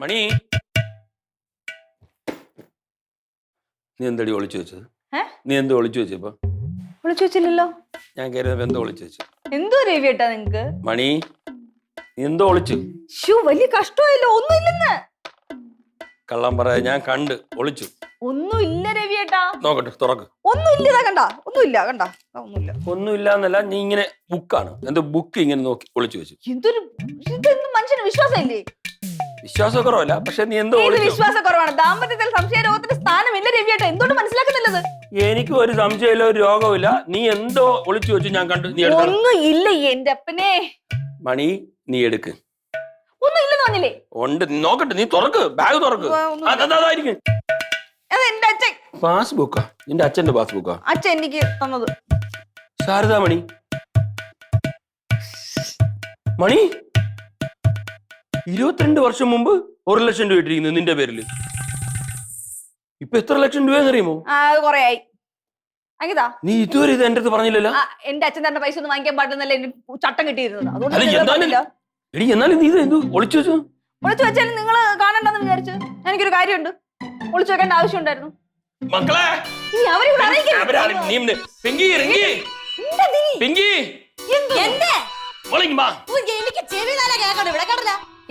മണി നീ എന്തടി ഒളിച്ചു വെച്ചത്? നീ എന്തോ ഒളിച്ചു വെച്ചപ്പോ? ഒളിച്ചു വെച്ചില്ലല്ലോ. ഞാൻ കയറിയപ്പോ എന്തോ ഒളിച്ചു വെച്ചു. എന്തോ രവിയേട്ടാ നിങ്ങക്ക്? മണി നീ എന്തോ ഒളിച്ചു. വലിയ കഷ്ടമായില്ലോ. ഒന്നുമില്ലെന്ന്. കള്ളം പറയാ, ഞാൻ കണ്ട് ഒളിച്ചു. ഒന്നുമില്ല രവിയേട്ടാ. നോക്കട്ടെ, തുറക്ക്. ഒന്നുമില്ല. കണ്ട ഒന്നുമില്ല. ഒന്നുമില്ല എന്നല്ല, നീ ഇങ്ങനെ ബുക്കാണ് എന്തോ ബുക്ക് ഇങ്ങനെ നോക്കി ഒളിച്ചു വെച്ചു. ഇതൊന്നും മനുഷ്യന് വിശ്വാസമില്ലേ? വിശ്വാസക്കുറവല്ല, പക്ഷെ നീ എന്തോ വിശ്വാസക്കുറവാണ്. ദാമ്പത്യത്തിൽ സംശയരോഗത്തിന് സ്ഥാനമില്ല രവിയേട്ടാ. എന്തുകൊണ്ട് മനസ്സിലാക്കുന്നില്ലത്? എനിക്ക് ഒരു സംശയമില്ല, ഒരു രോഗമില്ല. നീ എന്തോ ഒളിച്ചു വെച്ചു, ഞാൻ കണ്ടു. നീ ഒന്നും ഇല്ല എന്റെ അപ്പനെ. മണി നീ എടുക്ക്. ഒന്നും ഇല്ലെന്ന് പറഞ്ഞില്ലേ? ഉണ്ട്, നോക്കട്ടെ. നീ തുറക്ക്, ബാഗ് തുറക്ക്. അതായിരിക്കും എന്റെ അച്ഛൻ. പാസ്ബുക്കാ? നിന്റെ അച്ഛന്റെ പാസ്ബുക്കാ? അച്ഛൻ എനിക്ക് തന്നത്. ശാരദാമണി. മണി 22 വർഷം മുമ്പ് 1 ലക്ഷം രൂപ ഇട്ടിരിക്കുന്നു നിന്റെ പേരില്. ഇപ്പൊ എത്ര ലക്ഷം രൂപയെന്നറിയുമോ? കൊറേയായി. അങ്ങിതാ നീ ഇതുവരെ ഇത് എന്റെ അടുത്ത് പറഞ്ഞില്ലല്ലോ. എന്റെ അച്ഛൻ തന്റെ പൈസ ഒന്നും വാങ്ങിക്കാൻ പാടില്ലെന്നല്ലേ എനിക്ക് ചട്ടം കിട്ടിയിരുന്നത്. എടി എന്നാലും നീ ഇത് ഒളിച്ചു വെച്ചു. ഒളിച്ചു വെച്ചാലും നിങ്ങൾ കാണണ്ടെന്ന് വിചാരിച്ചു. എനിക്കൊരു കാര്യമുണ്ട്. ഒളിച്ചു വെക്കേണ്ട ആവശ്യം ഉണ്ടായിരുന്നു. മക്കളെ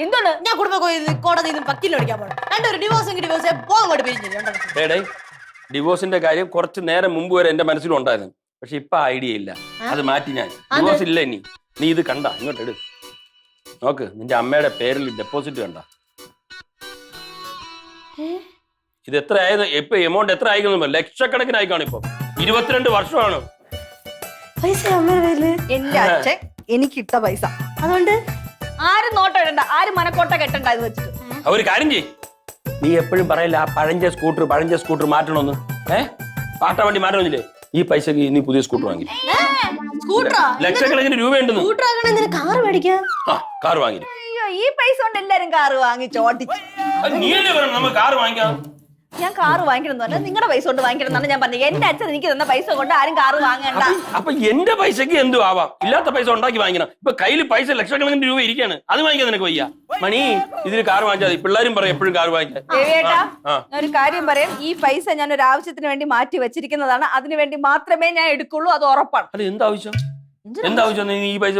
എന്താണ്? ഞാൻ കോടതിയിൽ വക്കീൽ പഠിക്കാൻ പോകണം. രണ്ടൊരു ഡിവോഴ്സ് പോകോട്ട് പിരിഞ്ഞു. ഡിവോഴ്സിന്റെ കാര്യം കുറച്ച് നേരം മുമ്പ് വരെ എന്റെ മനസ്സിലുണ്ടായിരുന്നു. പക്ഷെ ഇപ്പൊ ഐഡിയ ഇല്ല, അത് മാറ്റി ഞാൻ. ഡിവോഴ്സ് ഇല്ല ഇനി. നീ ഇത് കണ്ട, ഇങ്ങോട്ട് എടു. നോക്ക്, നിന്റെ അമ്മയുടെ പേരിൽ ഡെപ്പോസിറ്റ് കണ്ട. ഇത് എത്ര ആയത്? ഇപ്പൊ എമൗണ്ട് എത്ര ആയിക്കൊന്നും ലക്ഷക്കണക്കിന് ആയിക്കാണ്. ഇപ്പൊ 22 വർഷമാണ്. പൈസ അമ്മയുടെ പേരില്. എന്റെ അച്ഛൻ എനിക്ക് ഇട്ട പൈസ. അതുകൊണ്ട് ആരും നോട്ടം ഇടണ്ട, ആരും മനക്കോട്ട കെട്ടണ്ട. ഇത് വെച്ചിട്ട് ഒരു കാര്യം ചെയ്യ്. നീ എപ്പോഴും പറയില്ല പഴഞ്ച സ്കൂട്ടർ മാറ്റണമെന്ന്. പാട്ട വണ്ടി മാറ്റണമെന്നില്ലേ? ഈ പൈസക്ക് നീ പുതിയ സ്കൂട്ടർ വാങ്ങി. ലക്ഷക്കണക്കിന് രൂപയുണ്ടെന്ന്. കാർ വാങ്ങി. അയ്യോ, ഈ പൈസ കൊണ്ട് എല്ലാരും കാറ് വാങ്ങി ചോട്ടിച്ചു. നീയല്ലേ പറഞ്ഞു നമുക്ക് കാർ വാങ്ങിക്കാം. ഞാൻ കാറ് വാങ്ങിക്കണമെന്നല്ല, നിങ്ങളുടെ പൈസ കൊണ്ട് വാങ്ങിക്കണം എന്നാണ് ഞാൻ പറഞ്ഞത്. എന്റെ അച്ഛൻ എനിക്ക് തന്ന പൈസ കൊണ്ട് ആരും കാറ് വാങ്ങണ്ട. അപ്പൊ എന്റെ പൈസക്ക് എന്തു ആവാം? ഇല്ലാത്ത പൈസ ഉണ്ടാക്കി വാങ്ങിക്കണം. ഇപ്പൊ കയ്യിൽ പൈസ ലക്ഷക്കണക്കിന് രൂപ ഇരിക്കാണ്, അത് വാങ്ങിക്കാൻ നിനക്ക് വയ്യ. മണി ഇതിന് കാർ വാങ്ങിച്ചാൽ പിള്ളേരും പറയും എപ്പോഴും കാർ വാങ്ങിക്കാൻ. ഞാൻ ഒരു കാര്യം പറയാം. ഈ പൈസ ഞാൻ ഒരു ആവശ്യത്തിന് വേണ്ടി മാറ്റി വെച്ചിരിക്കുന്നതാണ്. അതിനു വേണ്ടി മാത്രമേ ഞാൻ എടുക്കുള്ളൂ, അത് ഉറപ്പാണ്. അല്ല, എന്താവശ്യം നീ ഈ പൈസ?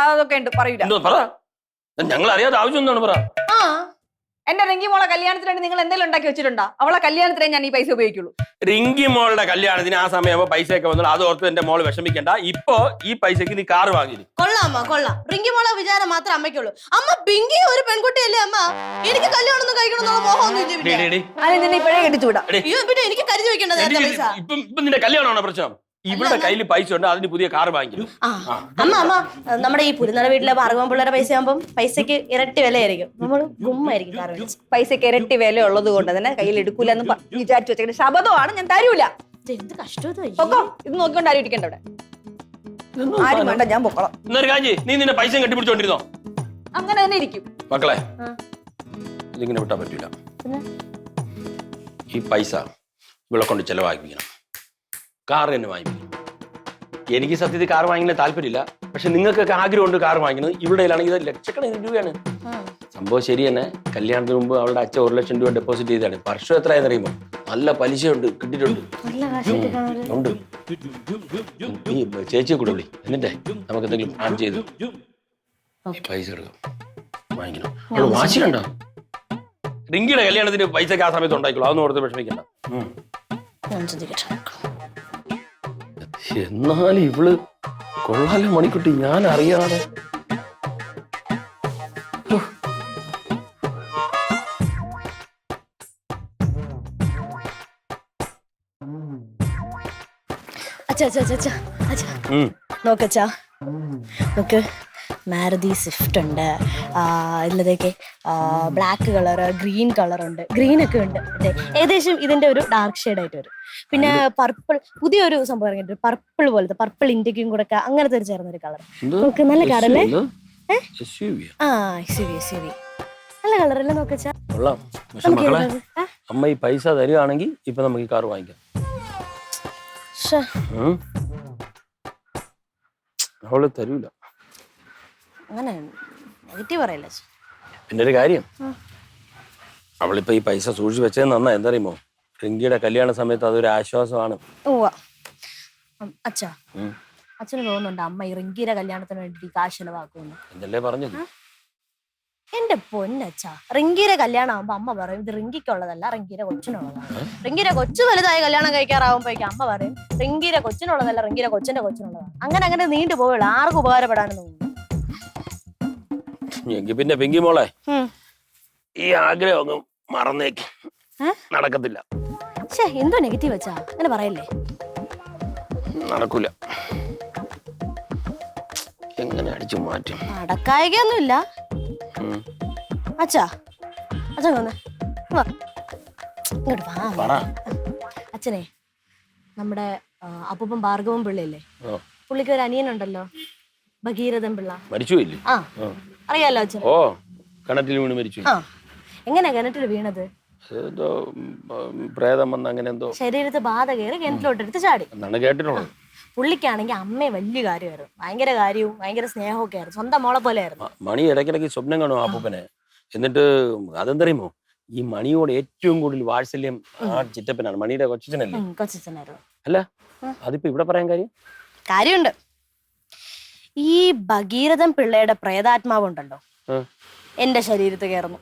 അതൊക്കെ ഉണ്ട്, പറയൂല. പറ, ഞങ്ങൾ അറിയാത്ത ആവശ്യം എന്താണ്? പറ. എന്റെ റിങ്കി മോളെ കല്യാണത്തിന് വേണ്ടി നിങ്ങൾ എന്തെങ്കിലും ഉണ്ടാക്കി വെച്ചിട്ടുണ്ടോ? അവളെ കല്യാണത്തിനേ ഞാൻ ഈ പൈസ ഉപയോഗിക്കുള്ളൂ. റിങ്കി മോളുടെ കല്യാണത്തിന് ആ സമയമാകുമ്പോ പൈസ ഒക്കെ വന്നു, അത് ഓർത്ത് എന്റെ മോള് വിഷമിക്കണ്ട. ഇപ്പൊ ഈ പൈസക്ക് നീ കാറ് വാങ്ങി. കൊള്ളാം. റിങ്കി മോളെ വിചാരം മാത്രം അമ്മയ്ക്കുള്ളൂ. അമ്മ പിങ്കി ഒരു പെൺകുട്ടിയല്ലേ അമ്മ. എനിക്ക് കല്യാണം ഒന്നും കഴിക്കണമെന്നുള്ള മോഹമൊന്നും ഇപ്പോഴേ കെട്ടിച്ചുവിടാം. പിന്നെ എനിക്ക് കരുതി വെക്കേണ്ടത് പൈസ. ഇപ്പൊ നിന്റെ കല്യാണമാണോ പ്രശ്നം? ഇവരുടെ കയ്യിൽ പൈസ ഉണ്ട്, അതിന് പുതിയ കാർ വാങ്ങിക്കും. അമ്മ നമ്മുടെ ഈ പുരുന്നട വീട്ടിലെ ഭാർഗവൻ പിള്ളേരുടെ പൈസ ആകുമ്പോൾ പൈസക്ക് ഇരട്ടി വിലയായിരിക്കും. നമ്മള് ഗുമ്മായിരിക്കും കാർ. പൈസക്ക് ഇരട്ടി വില ഉള്ളത് കൊണ്ട് തന്നെ കയ്യിൽ എടുക്കൂല എന്ന് വിചാരിച്ചു വെച്ചേക്കുന്ന ശബദമാണ്. ഞാൻ തരൂല. എന്ത് കഷ്ടം. ഇത് നോക്കിക്കൊണ്ട് ആരും ഇരിക്കണ്ട അവിടെ. ആരും വേണ്ട, ഞാൻ പൊക്കോളാം. നീ നിന്റെ പൈസ കെട്ടിപ്പിടിച്ചോണ്ടിരുന്നോ? അങ്ങനെ തന്നെ ഇരിക്കും. മക്കളെ, ഇതിങ്ങനെ വിട്ടാൻ പറ്റൂല. ഈ പൈസ ഇവിടെ കൊണ്ട് ചെലവാക്കിക്കണം. കാർ തന്നെ വാങ്ങിക്കണം. എനിക്ക് സത്യത്തിൽ കാർ വാങ്ങിക്കുന്ന താല്പര്യമില്ല, പക്ഷെ നിങ്ങൾക്കൊക്കെ ആഗ്രഹമുണ്ട് കാർ വാങ്ങിക്കുന്നത്. ഇവിടെയാണെങ്കിൽ ഇത് ലക്ഷക്കണക്കിന് രൂപയാണ്. സംഭവം ശരി തന്നെ. കല്യാണത്തിന് മുമ്പ് അവളുടെ അച്ഛൻ 1 ലക്ഷം രൂപ ഡെപ്പോസിറ്റ് ചെയ്താണ്. വർഷം എത്രയാണെന്ന് അറിയുമോ? നല്ല പലിശയുണ്ട്, കിട്ടിയിട്ടുണ്ട്. ഉണ്ട്. നീ ചേച്ചിയെ കൂടെ വിളി, എന്നിട്ടേ നമുക്ക് എന്തെങ്കിലും പ്ലാൻ ചെയ്തു പൈസ എടുക്കാം, വാങ്ങിക്കണം. അവള് വാശിയുണ്ടോ? റിങ്കിയുടെ കല്യാണത്തിന് പൈസക്ക് ആ സമയത്ത് ഉണ്ടായിക്കോളൂ, അതൊന്നും ഓർത്ത് വിഷമിക്കണ്ട. എന്നാലും ഇവള് കൊള്ളാലോ മണിക്കുട്ടി, ഞാൻ അറിയാതെ. നോക്കച്ചാ, നോക്ക്, മാരുതി സ്വിഫ്റ്റ് ഉണ്ട്, ഇതിലതൊക്കെ ബ്ലാക്ക് കളർ, ഗ്രീൻ കളർ ഉണ്ട്, ഗ്രീൻ ഒക്കെ ഉണ്ട്. ഏകദേശം ഇതിന്റെ ഒരു ഡാർക്ക് ഷെയ്ഡ് ആയിട്ട് വരും. പിന്നെ പർപ്പിൾ, പുതിയൊരു സംഭവം ഇറങ്ങിയിട്ട് പർപ്പിൾ പോലത്തെ, പർപ്പിൾ ഇന്ത്യക്കും കൂടെ അങ്ങനത്തെ ഒരു ചേർന്നൊരു കളർ. നോക്ക്, നല്ല കാറല്ലേ? നല്ല കളറല്ലേ? നോക്കച്ചാ, അമ്മ ഈ പൈസ തരുവാണെങ്കിൽ ഇപ്പൊ നമുക്ക് ഈ കാർ വാങ്ങിക്കാം. അവള് തരൂല. അങ്ങനെ നെഗറ്റീവ് പറയല്ലേ. പിന്നെ ഒരു കാര്യം, അവളിപ്പോ ഈ പൈസ സൂക്ഷിച്ച് വെച്ചത് നന്നാ. എന്തറിയുമോ, റിങ്കിയുടെ കല്യാണ സമയത്ത് അതൊരു ആശ്വാസമാണ്. ഉവ്വ. അച്ഛാ, അച്ഛന് തോന്നുന്നുണ്ട് അമ്മ ഈ റിങ്കിയുടെ കല്യാണത്തിന് വേണ്ടി കാശ് ചെലവാക്കുന്നു? എന്തല്ലേ പറഞ്ഞത്? എന്റെ പൊന്നച്ഛാ, റിങ്കിയുടെ കല്യാണം ആവുമ്പോ അമ്മ പറയും ഇത് റിങ്കിക്കുള്ളതല്ല, റിങ്കിയുടെ കൊച്ചിനുള്ളതാണ്. റിങ്കിയുടെ കൊച്ചു വലുതായി കല്യാണം കഴിക്കാറാവുമ്പോഴേക്കും അമ്മ പറയും റിങ്കിയുടെ കൊച്ചിനുള്ളതല്ല, റിങ്കിയുടെ കൊച്ചിന്റെ കൊച്ചിനുള്ളതാണ്. അങ്ങനെ നീണ്ടു പോവുള്ളൂ. ആർക്കും ഉപകാരപ്പെടാനും തോന്നുന്നു. എങ്കിൽ പിന്നെ പിങ്കി മോളെ, ഈ ആഗ്രഹം ഒന്നും മറന്നേക്ക്. നടക്കത്തില്ല. എന്തോ നെഗറ്റീവ് വെച്ചാ അങ്ങനെ പറയല്ലേ. നടക്കൂല. എങ്ങനെ അടിച്ചു മാറ്റും? നടക്കായികൊന്നുമില്ല. അച്ഛാ, അച്ഛൻ വന്നേ, ഇങ്ങോട്ട് വാ. അച്ഛനെ, നമ്മുടെ അപ്പൂപ്പൻ ഭാർഗവൻ പിള്ളയല്ലേ, പുള്ളിക്ക് ഒരു അനിയനുണ്ടല്ലോ, ഭഗീരഥൻ പിള്ള. മരിച്ചുപോയില്ലേ? ആ, അറിയാലോ അച്ഛൻ. ഓ, കിണറ്റിൽ വീണ് മരിച്ചു. ആ, എങ്ങനെയാ കിണറ്റിൽ വീണത്? എന്തോ പ്രേതം വന്ന് അങ്ങനെ എന്തോ ശരീരത്ത് ബാധ കയറി കിണറ്റിലോട്ടെടുത്ത് ചാടി എന്നാണ് കേട്ടിട്ടുള്ളത്. പുള്ളിക്കാണെങ്കിൽ അമ്മയെ വലിയ കാര്യമായിരുന്നു, ഭയങ്കര കാര്യവും ഭയങ്കര സ്നേഹമൊക്കെ ആയിരുന്നു, സ്വന്തം മോളെ പോലെ ആയിരുന്നു. മണി ഇടയ്ക്കിടയ്ക്ക് സ്വപ്നം കാണും അപ്പൂപ്പനെ. എന്നിട്ട് അതെന്തറിയുമോ, ഈ മണിയോട് ഏറ്റവും കൂടുതൽ വാത്സല്യം ആ ചിറ്റപ്പനാണ്. മണിയുടെ കൊച്ചച്ഛനല്ലേ? കൊച്ചച്ഛനായിരുന്നു. അല്ല, അതിപ്പോ ഇവിടെ പറയാൻ കാര്യമുണ്ട്. ഈ ഭഗീരഥൻ പിള്ളയുടെ പ്രേതാത്മാവുണ്ടല്ലോ, എന്റെ ശരീരത്ത് കയറുന്നു.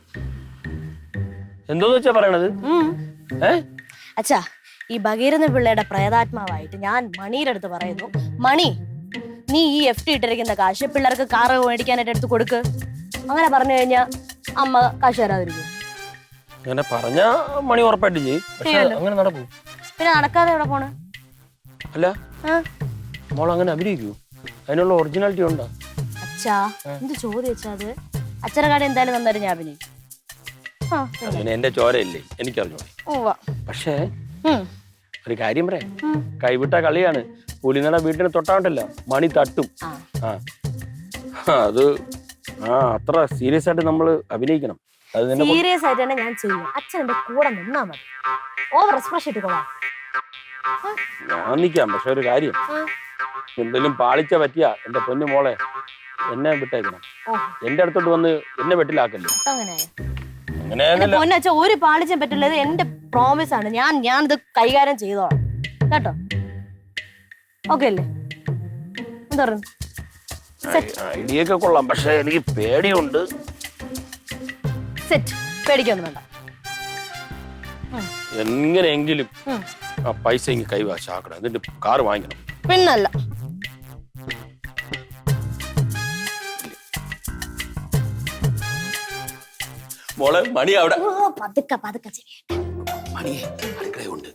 എന്തോന്ന് വെച്ചാ പറയണത്? അച്ഛാ, ഈ ഭഗീരഥൻ പിള്ളയുടെ പ്രേതാത്മാവായിട്ട് ഞാൻ മണിയുടെ അടുത്ത് പറയുന്നു, മണി നീ ഈ FD ഇട്ടിരിക്കുന്ന കാശ് പിള്ളേർക്ക് കാറ് മേടിക്കാനായിട്ട് എടുത്ത് കൊടുക്ക്. അങ്ങനെ പറഞ്ഞു കഴിഞ്ഞാ അമ്മ കാശ് തരാതിരിക്കും. അങ്ങനെ പറഞ്ഞാ മണി ഉറപ്പായിട്ട് ചെയ്യും. പക്ഷെ അങ്ങനെ നടക്കും. പിന്നെ നടക്കാതെ എവിടെ പോണ്? അല്ല, മോൾ അങ്ങനെ അഭിനയിക്കൂ? അതിനുള്ള ഒറിജിനാലിറ്റി ഉണ്ടോ? അച്ഛാ, എന്ത് ചോദ്യം വെച്ചാ അത്? അച്ഛനെ കാര്യം എന്തായാലും നന്നായിട്ട് ഞാൻ അഭിനയിക്കും. അങ്ങനെ എന്റെ ചോരയില്ലേ, എനിക്കറിഞ്ഞോ. പക്ഷേ ഒരു കാര്യം പറയാം, കൈവിട്ട കളിയാണ്. പുലിനട വീട്ടിന് തൊട്ടാണ്ടല്ല, മണി തട്ടും. അത് അത്ര സീരിയസ് ആയിട്ട് നമ്മൾ അഭിനയിക്കണം. സീരിയസ് ആയിട്ട് തന്നെ ഞാൻ ചെയ്യും. അച്ഛൻ എന്റെ കൂടെ നിന്നാ മതി. ഓവർ എക്സ്പ്രഷൻ ഇട്ടുകൊള്ളാം. ഞാൻ നിക്കാം. പക്ഷെ ഒരു കാര്യം, എന്തെങ്കിലും പാളിച്ച പറ്റിയാ എന്റെ പൊന്നു മോളെ എന്നെ വിട്ടേക്കണം. എന്റെ അടുത്തോട്ട് വന്ന് എന്നെ വെട്ടിലാക്കല്ലേ. പൊന്നച്ഛ, ഒരു പാളിച്ചും പറ്റില്ല. ഇത് എന്റെ പ്രോമിസ് ആണ്. ഞാൻ ഇത് കൈകാര്യം ചെയ്തോളാം കേട്ടോ. ഓക്കെ അല്ലേ? എന്താ പറയുക? ഐഡിയ ഒക്കെ കൊള്ളാം, പക്ഷെ എനിക്ക് പേടിയുണ്ട്. സെറ്റ്, പേടിക്കൊന്നും വേണ്ട. എങ്ങനെയെങ്കിലും ആ പൈസ ഇങ്ങ് കൈവശാക്കണം, എന്നിട്ട് കാറ് വാങ്ങിക്കണം. പിന്നല്ല. മോളെ, മണി അവിടെ. പതുക്കെ മണിയെ അടുക്കളയുണ്ട്.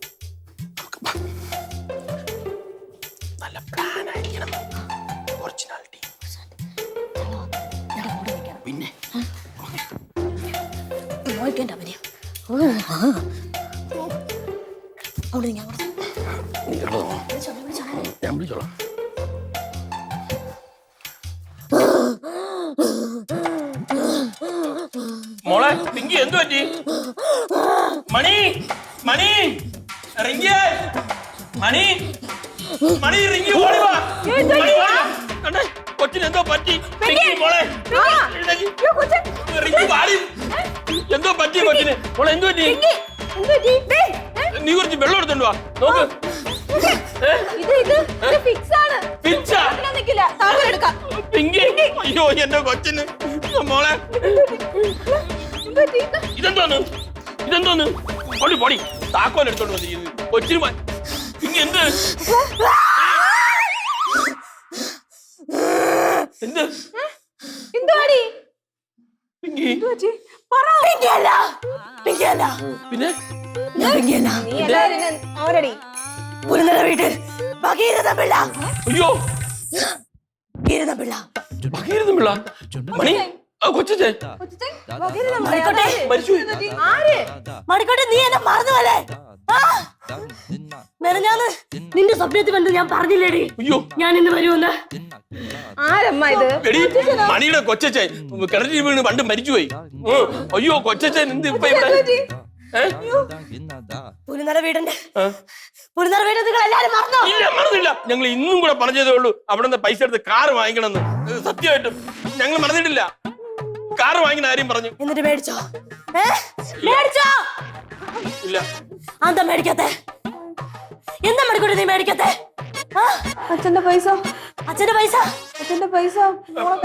നല്ല പ്ലാൻ ആയിരിക്കണം. ഒറിജിനാലിറ്റി. പിന്നെ ഞാൻ വിളിച്ചോളാം. മോളെ, പിങ്കി എന്തു പറ്റി? മണി റിങ്കി, മണി റിങ്കി ഓടി വാ. കൊച്ചിന് എന്തോ പറ്റി. മോളെ റിങ്കി വാടി. എന്തോ പറ്റി കൊച്ചിന്. മോളെ എന്തു പറ്റി? നീ കുറച്ച് വെള്ളം എടുത്തോണ്ട് വാ. നോക്ക്. പിങ്കി, അയ്യോ എന്റെ കൊച്ചിന്. മോളെ ഇതെന്തോന്ന് പൊടി പൊടി താക്കോൽ എടുത്തോണ്ട് വന്നിരിക്കുന്നു കൊച്ചിന്. പിങ്കി എന്ത് എന്ത് എന്തുവാടി? പിങ്കി പിന്നെ വീട്ടിൽ ഭഗീരഥൻ പിള്ള. അയ്യോ, ഭഗീരഥൻ പിള്ള. ഭഗീരഥൻ പിള്ള. മണി കൊച്ചേ മണിക്കോട്ടെ, നീ എന്നെ മറന്നുവല്ലേ? നിന്റെ സ്വപ്നത്തിൽ വന്ന് ഞാൻ പറഞ്ഞില്ലേടി ഞാൻ ഇന്ന് വരുമെന്ന്. മണിയുടെ കൊച്ചേ കിണറ്റിൽ വീണ് പണ്ട് മരിച്ചുപോയി. അയ്യോ കൊച്ചേ, എന്ത് ഇപ്പൊ ഇവിടെ? പുലിനട വീടിന്റെ നിങ്ങൾ എല്ലാരും മറന്നോ? ഇല്ല, മറന്നില്ല. ഞങ്ങൾ ഇന്നും കൂടെ പറഞ്ഞതേ ഉള്ളൂ അവിടെ നിന്ന് പൈസ എടുത്ത് കാറ് വാങ്ങിക്കണമെന്ന്. സത്യമായിട്ടും ഞങ്ങൾ മറന്നിട്ടില്ല. കാറ് വാങ്ങിക്കുന്ന കാര്യം പറഞ്ഞു. എന്നിട്ട് മേടിച്ചോ? മേടിച്ചോ? ഇല്ല. എന്താ മേടിക്കാത്തെ? എന്താ മണിക്കൂട്ടി നീ മേടിക്കാത്തെ? അച്ഛന്റെ പൈസ അച്ഛന്റെ പൈസ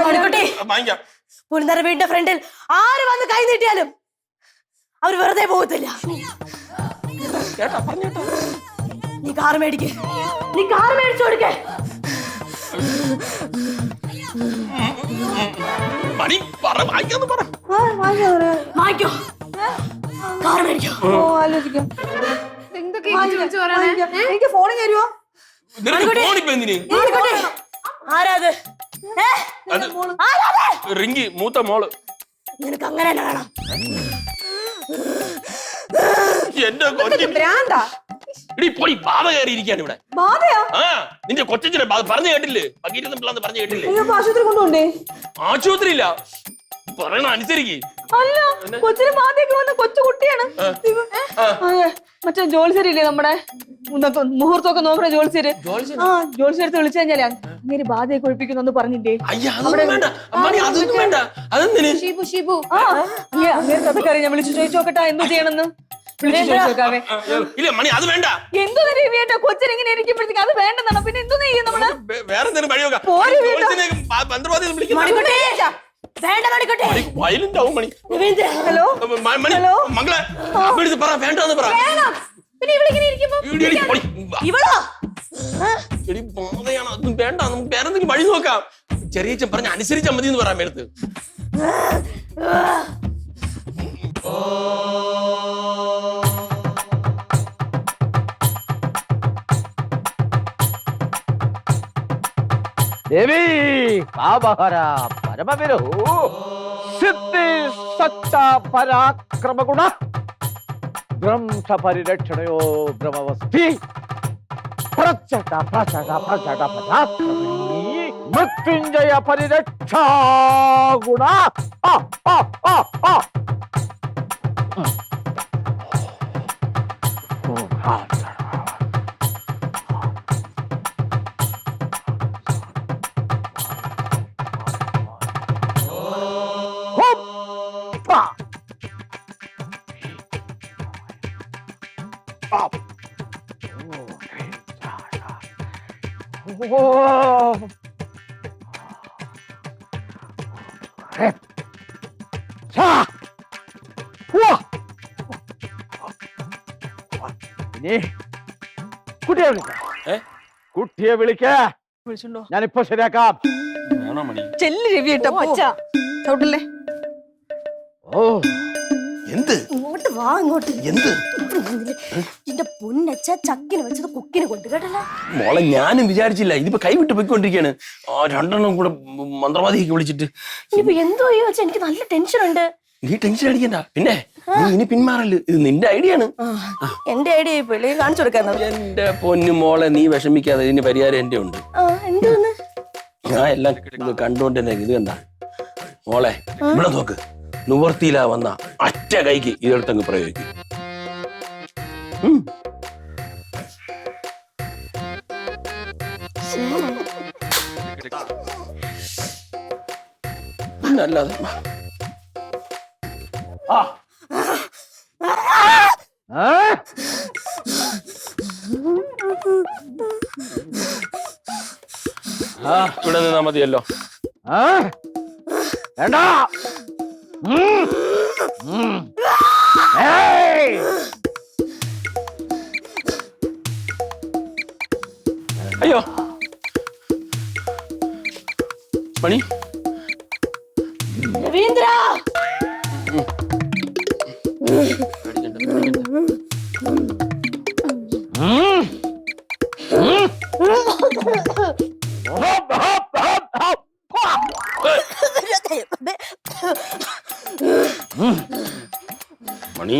മണിക്കുട്ടി, വാങ്ങിക്കാം. പുലിന്തര വീടിന്റെ ഫ്രണ്ടിൽ ആര് വന്ന് കൈ നീട്ടിയാലും അവര് വെറുതെ പോകത്തില്ല. കേട്ടാ പറഞ്ഞേട്ടാ. നീ കാറ് മേടിക്ക്, നീ കാറ് മേടിച്ചു കൊടുക്കേ. മണി പറ, വാങ്ങിക്കാന്ന് പറ. വാങ്ങിക്കോ, കാറ് മേടിക്കോ. ആലോചിക്കാം. എനിക്ക് ഫോണിൽ തരുമോ? ആരാത്? റിങ്കി, മൂത്ത മോള്. നിനക്ക് അങ്ങനെ തന്നെ വേണം. എന്റെ ഭ്രാന്താ? പോയി ബാധ കയറിയിരിക്കാണ് ഇവിടെ. ബാധയാ? ആ, നിന്റെ കൊച്ചിനെ പറഞ്ഞു കേട്ടില്ലേ? പകീരൊന്നും പിള്ളാന്ന് പറഞ്ഞു കേട്ടില്ലേ? ആശുപത്രി കൊണ്ടുപോണ്ടേ? ആശുപത്രി ഇല്ല, പറയണ അനുസരിക്ക്. അല്ല, കൊച്ചിന് ബാധയൊക്കെ വന്ന കൊച്ചു കുട്ടിയാണ്. മറ്റേ ജോത്സ്യരില്ലേ നമ്മുടെ മുഹൂർത്തമൊക്കെ നോക്കണ ജോത്സ്യര്. ആ, ജോത്സ്യരത്ത് വിളിച്ചു കഴിഞ്ഞാലേ അങ്ങനെ ബാധയൊക്കെ ഒഴിപ്പിക്കുന്നു പറഞ്ഞില്ലേ? ഷിബു അങ്ങനെ കഥക്കാരെ ഞാൻ വിളിച്ചു ചോദിച്ചോക്കട്ടാ എന്തോ ചെയ്യണമെന്ന്. എന്തോ വേണ്ട, കൊച്ചിനെങ്ങനെ ഇരിക്കുമ്പോഴത്തേക്ക് അത് വേണ്ടെന്നാണ്. പിന്നെ എന്തോ ചെയ്യും നമ്മള്? ഹലോ മകളെ പറ, വേണ്ടെന്ന് പറ. അതൊന്നും വേണ്ട, നമുക്ക് വേറെ എന്തെങ്കിലും വഴി നോക്കാം. ചെറിയ പറഞ്ഞ അനുസരിച്ചാ മതി എന്ന് പറയാൻ മേടത്ത്. देवी काबहरा परमविरो सिद्धि सच्चा पराक्रम गुण ध्वंस परिरक्षणयो ब्रह्मवस्थि प्रचट प्रचट प्रचट पराक्रमी मृत्युंजय परिरक्षा गुण आ आ आ आ കുട്ടിയെ വിളിക്ക, ഞാനിപ്പോ ശരിയാക്കാം. ചെല്ലി രവിയേട്ടാ ചവിട്ടല്ലേ? ഓ, എന്ത്? ഇങ്ങോട്ട് വാ, ഇങ്ങോട്ട്. എന്ത്? എന്റെ പൊന്നച്ച ചക്കിന് വെച്ചത് കുക്കിന് കൊണ്ട് കേട്ടല്ലോ. മോളെ, ഞാനും വിചാരിച്ചില്ല. ഇതിപ്പോ കൈവിട്ട് പോയിക്കൊണ്ടിരിക്കുകയാണ്. രണ്ടെണ്ണം കൂടെ മന്ത്രവാദിക്ക് വിളിച്ചിട്ട്. ഇനിയിപ്പോ എന്തോ വെച്ചാ എനിക്ക് നല്ല ടെൻഷൻ ഉണ്ട്. നീ ടെൻഷൻ അടിക്കണ്ട. പിന്നെ നീ ഇനി പിന്മാറല്, ഇത് നിന്റെ ഐഡിയ ആണ്. എന്റെ ഐഡിയ കാണിച്ചു കൊടുക്കാൻ. എന്റെ പൊന്നു മോളെ, നീ വിഷമിക്കാതെ, ഇതിന് പരിഹാരം എന്റെ ഉണ്ട്. ഞാൻ എല്ലാം കണ്ടോണ്ട് തന്നെ. ഇത് കണ്ട മോളെ, ഇവിടെ നോക്ക്. നിവർത്തിയിലാ വന്ന അറ്റ കൈക്ക് ഇതെടുത്തങ്ങ് പ്രയോഗിക്കും. പിന്നല്ലാതെ ഇവിടെ നിന്നാ മതിയല്ലോ. വേണ്ട. അയ്യോ മണി, രവീന്ദ്ര, മണി,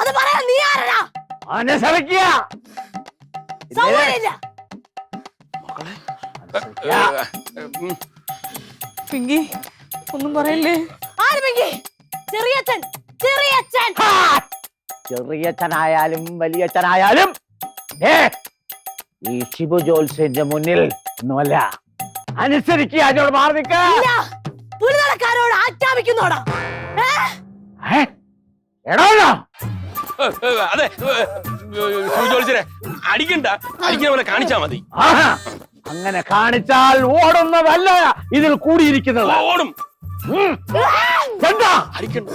അത് പറയാൻ നീ ആരാ? പിങ്കി, ഒന്നും പറയല്ലേ. ആര് പിങ്കി? ചെറിയച്ഛൻ. ചെറിയച്ഛൻ ചെറിയച്ഛനായാലും വലിയച്ഛനായാലും ഈ ശിവ ജോത്സ്യന്റെ മുന്നിൽ ഒന്നുമല്ല. അനുസരിക്കുക, അതിനോട് മാറി നിൽക്ക. ഇല്ല, പുലിനടക്കാരോട് ആജ്ഞാപിക്കുന്നോടാ. എടോ അതെ ജോലിച്ചരെ അടിക്കണ്ട, അടിക്കുന്ന പോലെ കാണിച്ചാ മതി. അങ്ങനെ കാണിച്ചാൽ ഓടുന്നതല്ല ഇതിൽ കൂടിയിരിക്കുന്നത്. ഓടും. എന്താ അടിക്കണ്ട.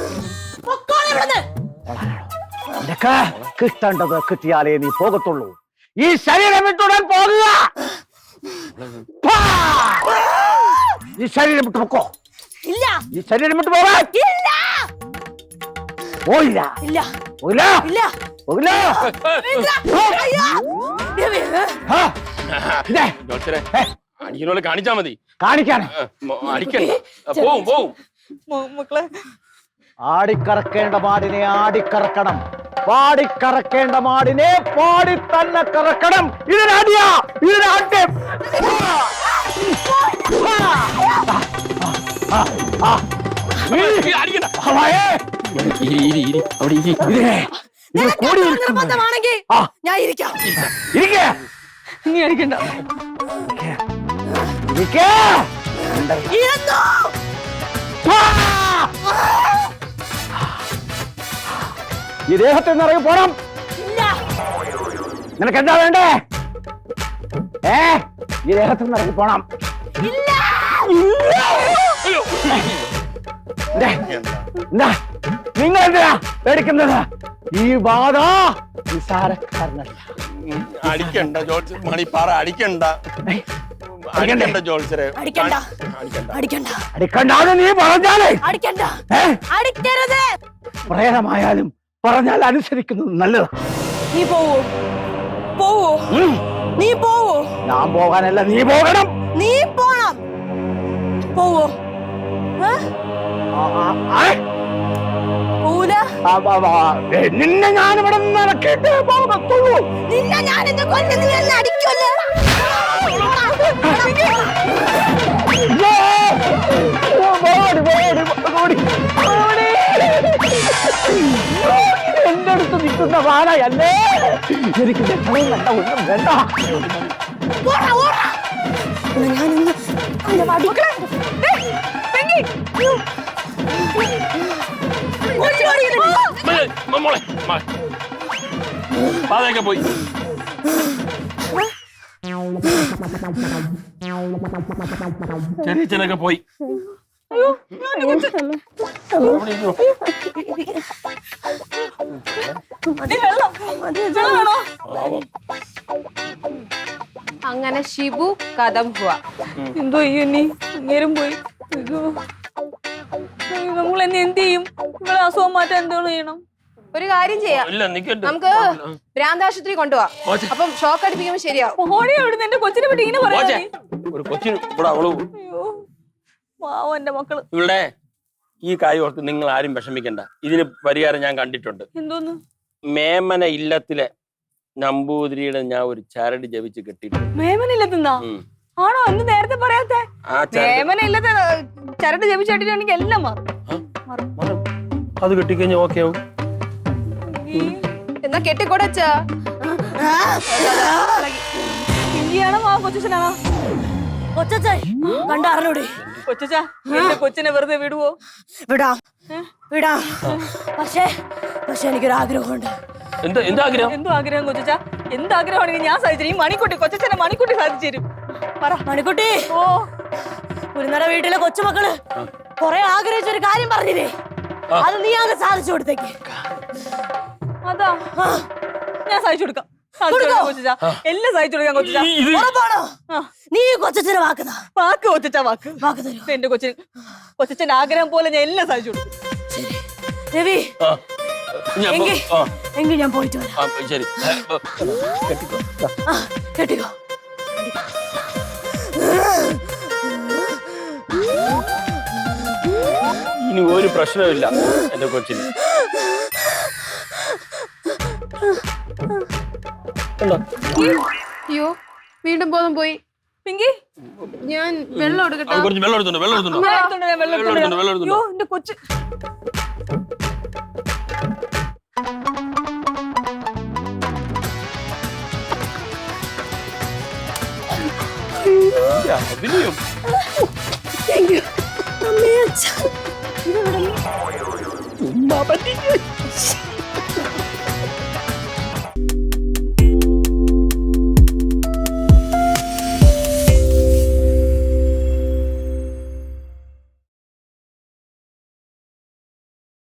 നിനക്ക് കിട്ടേണ്ടത് കിട്ടിയാലേ നീ പോകത്തുള്ളൂ. ഈ ശരീരം വിട്ടുടൻ പോകുക. ഈ ശരീരം വിട്ട് പൊക്കോ. ഇല്ല, ഈ ശരീരം വിട്ട് പോകാൻ ഇല്ല, പോയില്ല. ഇല്ല, പോകില്ല, ഇല്ല, പോകില്ല. ജോലിച്ചരെ അടിക്കുന്ന പോലെ കാണിച്ചാ മതി. കാണിക്കാൻ അടിക്കണ്ട. പോവും പോവും. മക്കളെ ആടിക്കറക്കേണ്ട മാടിനെ ആടിക്കറക്കണം, പാടിക്കറക്കേണ്ട മാടിനെ പാടി തന്നെ കറക്കണം. ഇതിനാടിയാ, ഇതിനാട്യം. അടിക്കണ്ട. നിർബന്ധമാണെങ്കിൽ ഞാൻ ഇരിക്കാം. നീ അടിക്കണ്ട. ഇരുന്നു. ഈ ദേഹത്തിൽ നിന്ന് ഇറങ്ങി പോണം. ഇല്ല, നിനക്ക് എന്താ വേണ്ടേ? ഈ ദേഹത്തിൽ നിന്ന് ഇറങ്ങി പോണം. ഇല്ല. എന്താ നിങ്ങൾ എന്തിനാ പേടിക്കുന്നത്? ഈ ബാധ നിസാരക്കാരനല്ല. അടിക്കണ്ട ജോത്സ്യ മണിപ്പാറ, അടിക്കണ്ട. അടിക്കണ്ട ജോത്സ്യരെ, അടിക്കണ്ട, അടിക്കണ്ട. അടിക്കണ്ട, അടിക്കണ്ടാന്ന് നീ പറഞ്ഞാലേ. അടിക്കണ്ട, അടിക്കരുത്. പ്രേതമായാലും പറഞ്ഞാൽ അനുസരിക്കുന്നത് നല്ലതാ. നീ പോവോ? പോവോ? നീ പോവോ? ഞാൻ പോകാനല്ല, നീ പോകണം. നീ പോണം. പോവോ? പോവൂല. നിന്നെ ഞാനിവിടെ നടക്കിട്ടേ പോകത്തുള്ളൂ. നിന്നെ ഞാനിന്ന് കൊല്ലും. നീ എന്നെ അടിക്കുമല്ലേ? എന്റെ അടുത്ത് നിൽക്കുന്ന വാഴയല്ലേ. എനിക്ക് രക്ഷണം വേണ്ട, ഒന്നും വേണ്ട. ഞാനിന്ന് മോളെ പാതയൊക്കെ പോയി. ചെറിയച്ഛനൊക്കെ പോയി. അങ്ങനെ ഷിബു കഥം ഹുവ. എന്തോ ഇനി നേരം പോയി. നമ്മൾ എന്നെ എന്ത് ചെയ്യും? ഇവിടെ അസുഖം മാറ്റാൻ എന്തോ ചെയ്യണം? ഒരു കാര്യം ചെയ്യാം, ഇല്ല നിക്കട്ടെ. നമുക്ക് ഭ്രാന്താശുപത്രി കൊണ്ടുപോവാം. അപ്പം ഷോക്ക് അടിപ്പിക്കുമ്പോ ശരിയാവും. ഓടി അവിടുന്ന് എന്റെ കൊച്ചിനെ പറ്റി ഇങ്ങനെ പറയാ. ഒരു കൊച്ചിന് ഇവിടെ അവള് അയ്യോ പാവം എന്റെ മക്കള്. ഇവിടെ ഈ കാര്യം ഓർത്ത് നിങ്ങൾ ആരും വിഷമിക്കണ്ട. ഇതിന് പരിഹാരം ഞാൻ കണ്ടിട്ടുണ്ട്. എന്തോന്ന്? മേമന ഇല്ലത്തിലെ നമ്പൂതിരിയുടെ ഞാൻ ഒരു ചരട് ജപിച്ച് കെട്ടിയിട്ടുണ്ട്. മേമനില്ലെന്നാ? ആണോ? എന്ന് നേരത്തെ പറയാത്തെ? ആ ചരട് മേമനില്ലത്തെ ചരട് ജപിച്ചിട്ടുണ്ടെങ്കിൽ എല്ലാം മാറും. അത് കെട്ടിക്കഴിഞ്ഞാൽ ഓക്കെ ആവും. എന്നാ കെട്ടിക്കൊടച്ചാ ഇഞ്ചിയാണോ ആ കൊച്ചനാണോ? കൊച്ചേ കണ്ടറിഞ്ഞൂടെ? കൊച്ചാ എന്റെ കൊച്ചിനെ വെറുതെ വിടുവോ? വിടാം, വിടാം. പക്ഷേ എനിക്കൊരു ആഗ്രഹമുണ്ട്. എന്താ ആഗ്രഹം? എന്തോ ആഗ്രഹം കൊച്ചാ? എന്താഗ്രഹമാണെങ്കിൽ ഞാൻ സാധിച്ചു. ഈ മണിക്കുട്ടി കൊച്ചനെ മണിക്കുട്ടി സാധിച്ചു തരും. പറ മണിക്കുട്ടി. ഓ കുരുന്നട വീട്ടിലെ കൊച്ചുമക്കള് കൊറേ ആഗ്രഹിച്ചൊരു കാര്യം പറഞ്ഞില്ലേ, അത് നീ അങ്ങ് സാധിച്ചു കൊടുത്തേക്ക്. അതാ ഞാൻ സഹിച്ചു കൊടുക്കാം. കൊച്ചാ എല്ലാം സഹിച്ചു കൊടുക്കാം കൊച്ചാ. ഉറപ്പാണോ? നീ കൊച്ചച്ഛന് വാക്കുതാ. വാക്ക് കൊച്ചാ, വാക്ക് വാക്ക് തരൂ. എന്റെ കൊച്ചച്ഛന്റെ ആഗ്രഹം പോലെ ഞാൻ എല്ലാം സഹിച്ചു കൊടുക്കും. ശരി രവി, എങ്കിൽ ഞാൻ പോയിട്ട് വരാം. ശരി കെട്ടിക്കോ. ഇനി ഒരു പ്രശ്നമില്ല എന്റെ കൊച്ചിന്. അയ്യോ വീണ്ടും ബോധം പോയി. പിങ്കി ഞാൻ വെള്ളം എടുക്കട്ടെ. കുറച്ച് വെള്ളം എടുത്തുണ്ട്. അയ്യോ എന്റെ കൊച്ച്. അഭിനയം. അമ്മേ അച്ഛാ ചുമ്മാ പറ്റിച്ച്.